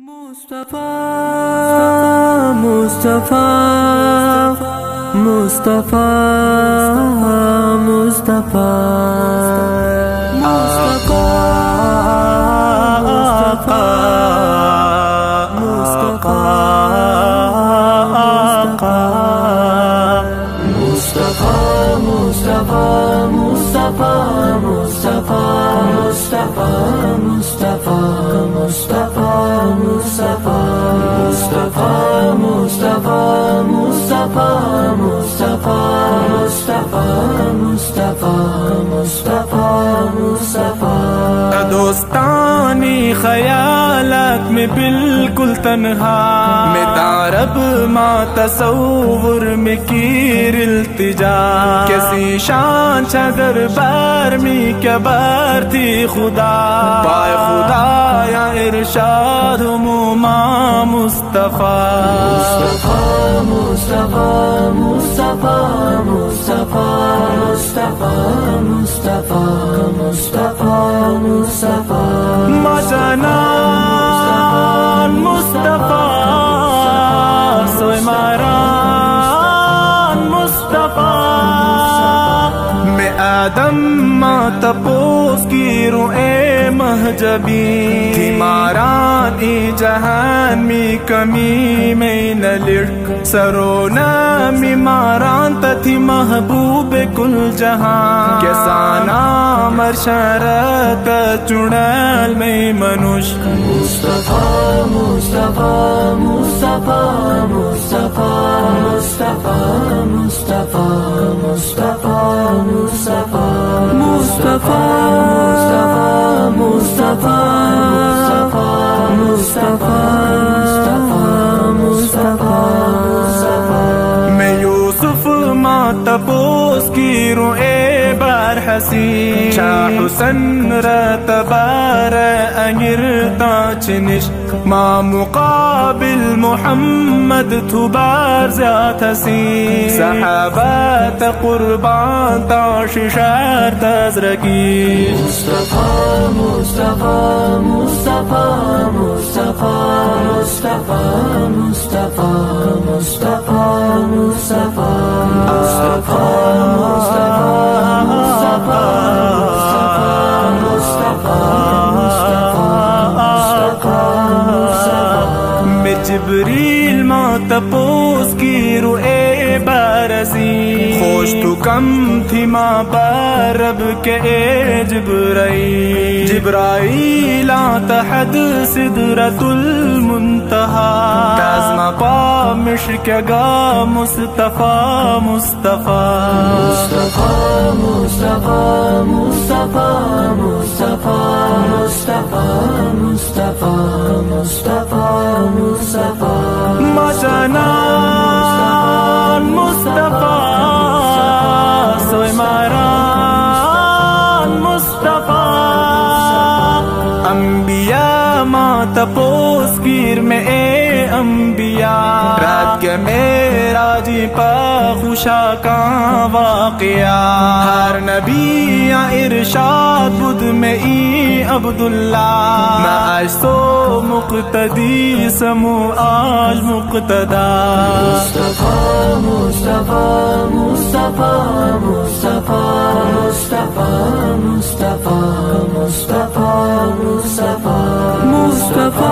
مصطفیٰ مصطفیٰ مصطفیٰ مصطفیٰ دوستانی خیالات میں بالکل تنہا میں دارب ما تصور میں کیر التجا کسی شان چا دربار میں کیا بار تھی خدا پائے خدا یا ارشاد موما مصطفیٰ مصطفیٰ مصطفیٰ مصطفیٰ مصطفیٰ مصطفیٰ مصطفیٰ مصطفیٰ مجانا مصطفیٰ سوئے ماران مصطفیٰ میں آدم ما تپوس کی رو اے مہجبی تھی ماران ای جہان می کمی میں نلڑ سرونا می ماران تھی محبوب کل جہان کسانا مرشارت چنال میں منوش مصطفیٰ مصطفیٰ مصطفیٰ مصطفیٰ مصطفیٰ مصطفیٰ مصطفیٰ مصطفیٰ مصطفیٰ مصطفیٰ میں یوسف ما تپوس کی رو اے بار حسین شاہ حسن رتبار انگر تا چنش ما مقابل محمد تو بار زیاد حسین صحابات قربان تا ششار تزرکی مصطفیٰ مصطفیٰ مصطفیٰ مصطفیٰ مصطفیٰ مصطفیٰ مصطفیٰ جبریل ما تپوس کی رو اے بارزی خوش تو کم تھی ما بارب کے اے جبرائیل جبرائیل تحت صدرت المنتہا تازم پا مشک گا مصطفیٰ مصطفیٰ مصطفیٰ مصطفیٰ مصطفیٰ مصطفیٰ مصطفیٰ مصطفیٰ مصطفیٰ مجانا مصطفیٰ سوئے ماران مصطفیٰ انبیاء ما تپوس گیر میں اے انبیاء رات کے میرا جی پا خوشا کا واقعہ ہر نبی یا ارشاد بدھ میں ای عبداللہ نہ آج تو مقتدی سمو آج مقتدا مصطفیٰ مصطفیٰ مصطفیٰ مصطفیٰ مصطفیٰ مصطفیٰ مصطفیٰ مصطفیٰ مصطفیٰ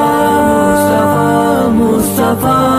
مصطفیٰ